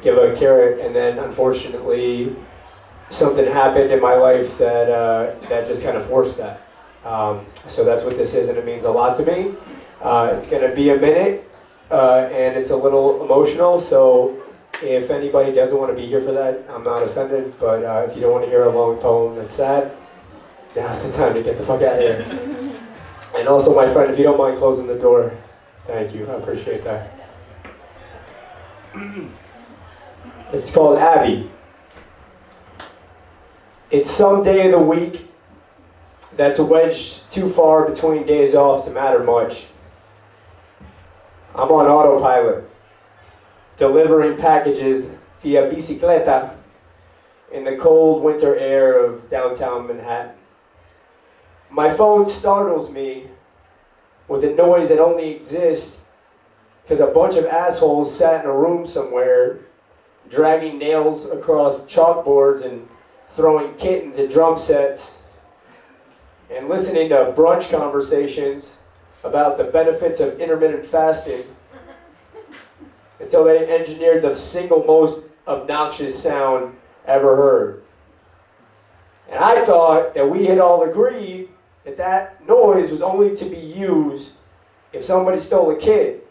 give a carrot, and then unfortunately something happened in my life that just kind of forced that. So that's what this is, and it means a lot to me. It's going to be a minute, and it's a little emotional, so if anybody doesn't want to be here for that, I'm not offended, but if you don't want to hear a long poem that's sad, now's the time to get the fuck out of here. And also, my friend, if you don't mind closing the door, thank you, I appreciate that. It's called Abby. It's some day of the week that's wedged too far between days off to matter much. I'm on autopilot, delivering packages via bicicleta in the cold winter air of downtown Manhattan. My phone startles me with a noise that only exists because a bunch of assholes sat in a room somewhere dragging nails across chalkboards and throwing kittens at drum sets and listening to brunch conversations about the benefits of intermittent fasting until they engineered the single most obnoxious sound ever heard. And I thought that we had all agreed that that noise was only to be used if somebody stole a kid.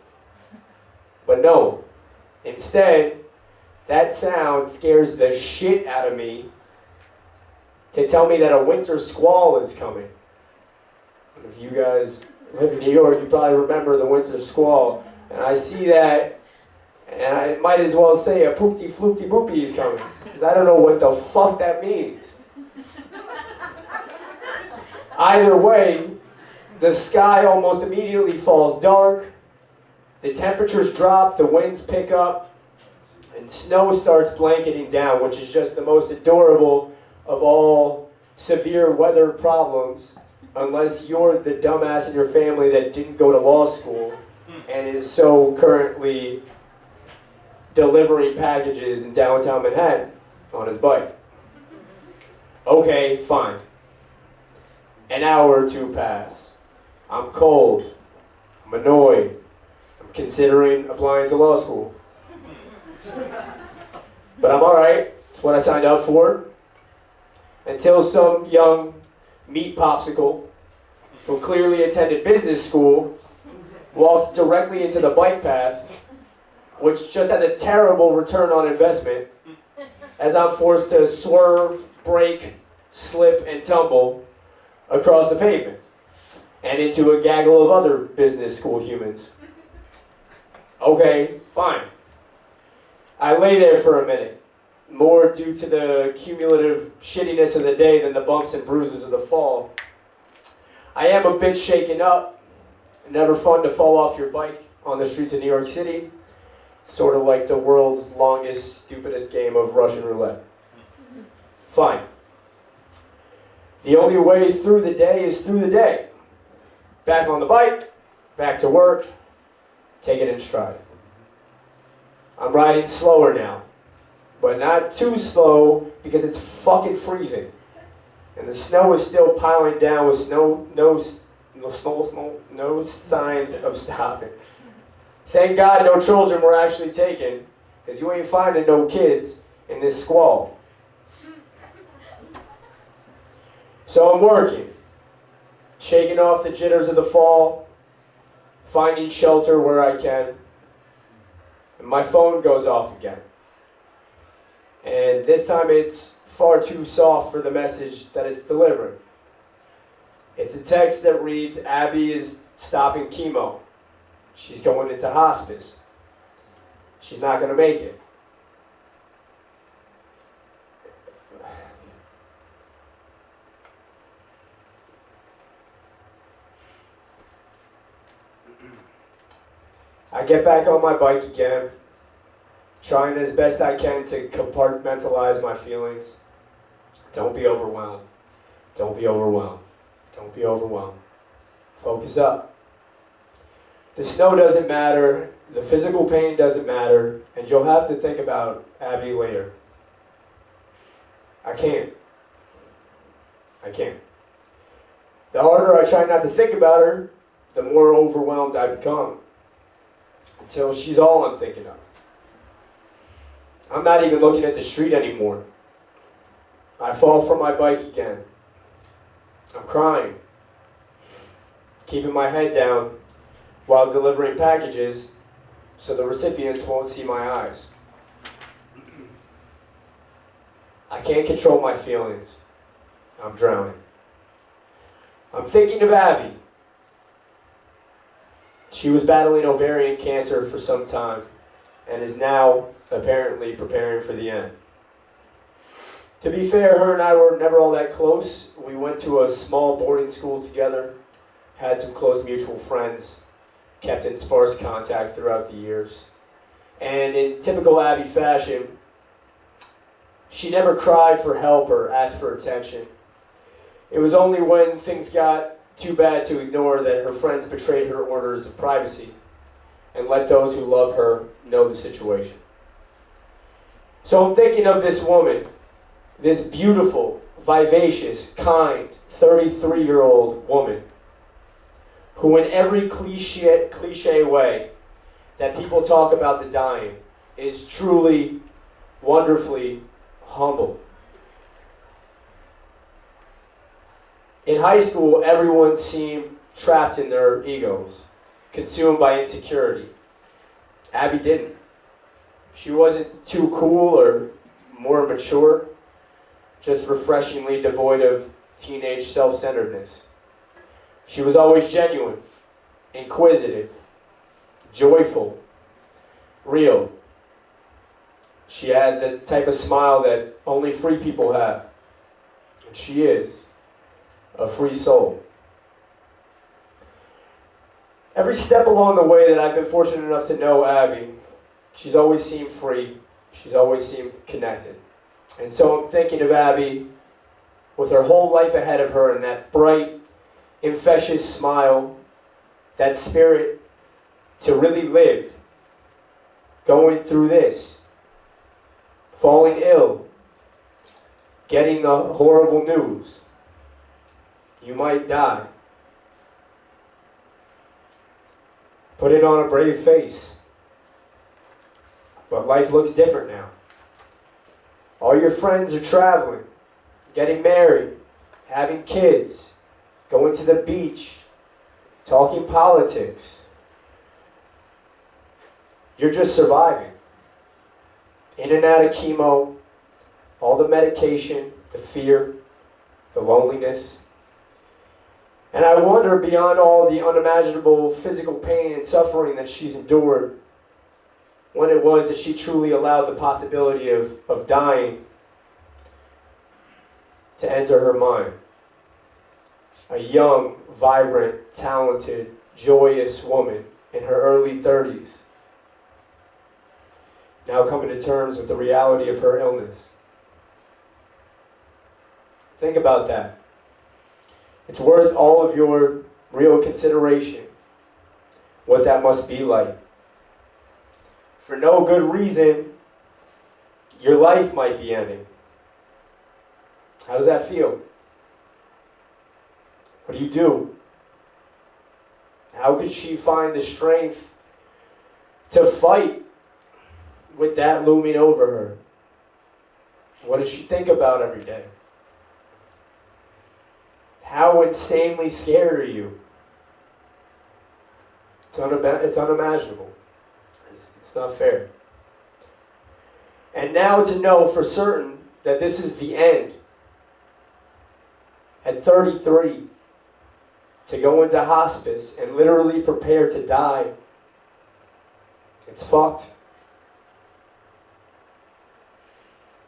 But no, instead, that sound scares the shit out of me to tell me that a winter squall is coming. If you guys live in New York, you probably remember the winter squall. And I see that, and I might as well say a poopty floopty boopy is coming. Because I don't know what the fuck that means. Either way, the sky almost immediately falls dark, the temperatures drop, the winds pick up, and snow starts blanketing down, which is just the most adorable of all severe weather problems, unless you're the dumbass in your family that didn't go to law school and is so currently delivering packages in downtown Manhattan on his bike. Okay, fine. An hour or two pass. I'm cold. I'm annoyed. I'm considering applying to law school. But I'm alright. It's what I signed up for. Until some young meat popsicle who clearly attended business school walks directly into the bike path, which just has a terrible return on investment, as I'm forced to swerve, brake, slip, and tumble across the pavement and into a gaggle of other business school humans. Okay, fine. I lay there for a minute, more due to the cumulative shittiness of the day than the bumps and bruises of the fall. I am a bit shaken up. Never fun to fall off your bike on the streets of New York City. It's sort of like the world's longest, stupidest game of Russian roulette. Fine. The only way through the day is through the day. Back on the bike, back to work, take it in stride. I'm riding slower now, but not too slow because it's fucking freezing. And the snow is still piling down with no signs of stopping. Thank God no children were actually taken, because you ain't finding no kids in this squall. So I'm working, shaking off the jitters of the fall, finding shelter where I can, and my phone goes off again. And this time it's far too soft for the message that it's delivering. It's a text that reads, Abby is stopping chemo. She's going into hospice. She's not going to make it. I get back on my bike again, trying as best I can to compartmentalize my feelings. Don't be overwhelmed. Don't be overwhelmed. Don't be overwhelmed. Focus up. The snow doesn't matter, the physical pain doesn't matter, and you'll have to think about Abby later. I can't. The harder I try not to think about her, the more overwhelmed I become, until she's all I'm thinking of. I'm not even looking at the street anymore. I fall from my bike again. I'm crying, keeping my head down while delivering packages so the recipients won't see my eyes. I can't control my feelings. I'm drowning. I'm thinking of Abby. She was battling ovarian cancer for some time and is now apparently preparing for the end. To be fair, her and I were never all that close. We went to a small boarding school together, had some close mutual friends, kept in sparse contact throughout the years. And in typical Abby fashion, she never cried for help or asked for attention. It was only when things got too bad to ignore that her friends betrayed her orders of privacy and let those who love her know the situation. So I'm thinking of this woman, this beautiful, vivacious, kind, 33-year-old woman who in every cliche way that people talk about the dying is truly, wonderfully humble. In high school, everyone seemed trapped in their egos, consumed by insecurity. Abby didn't. She wasn't too cool or more mature, just refreshingly devoid of teenage self-centeredness. She was always genuine, inquisitive, joyful, real. She had the type of smile that only free people have. And she is a free soul. Every step along the way that I've been fortunate enough to know Abby, she's always seemed free. She's always seemed connected. And so I'm thinking of Abby with her whole life ahead of her and that bright, infectious smile, that spirit to really live, going through this, falling ill, getting the horrible news. You might die. Put it on a brave face. But life looks different now. All your friends are traveling, getting married, having kids, going to the beach, talking politics. You're just surviving. In and out of chemo, all the medication, the fear, the loneliness. And I wonder, beyond all the unimaginable physical pain and suffering that she's endured, when it was that she truly allowed the possibility of dying to enter her mind. A young, vibrant, talented, joyous woman in her early 30s, now coming to terms with the reality of her illness. Think about that. It's worth all of your real consideration, what that must be like. For no good reason, your life might be ending. How does that feel? What do you do? How could she find the strength to fight with that looming over her? What does she think about every day? How insanely scared are you? It's unimaginable. It's not fair. And now to know for certain that this is the end. At 33, to go into hospice and literally prepare to die, it's fucked.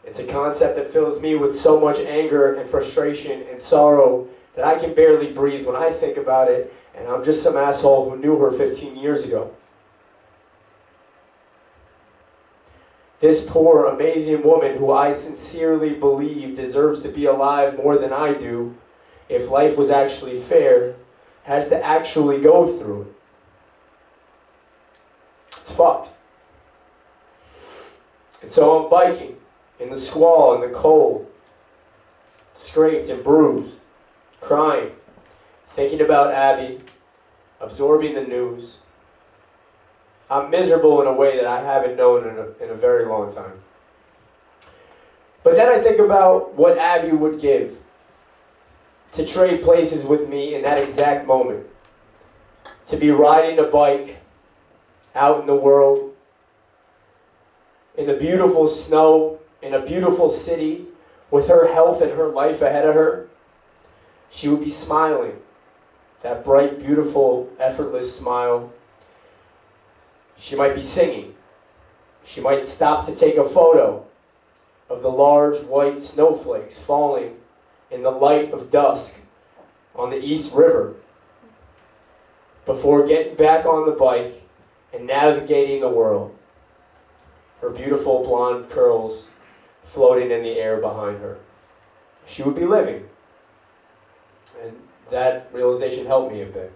It's a concept that fills me with so much anger and frustration and sorrow that I can barely breathe when I think about it, and I'm just some asshole who knew her 15 years ago. This poor, amazing woman who I sincerely believe deserves to be alive more than I do, if life was actually fair, has to actually go through it. It's fucked. And so I'm biking in the squall and the cold, scraped and bruised, crying, thinking about Abby, absorbing the news. I'm miserable in a way that I haven't known in a very long time. But then I think about what Abby would give to trade places with me in that exact moment. To be riding a bike out in the world, in the beautiful snow, in a beautiful city, with her health and her life ahead of her. She would be smiling, that bright, beautiful, effortless smile. She might be singing. She might stop to take a photo of the large white snowflakes falling in the light of dusk on the East River before getting back on the bike and navigating the world. Her beautiful blonde curls floating in the air behind her. She would be living. And that realization helped me a bit.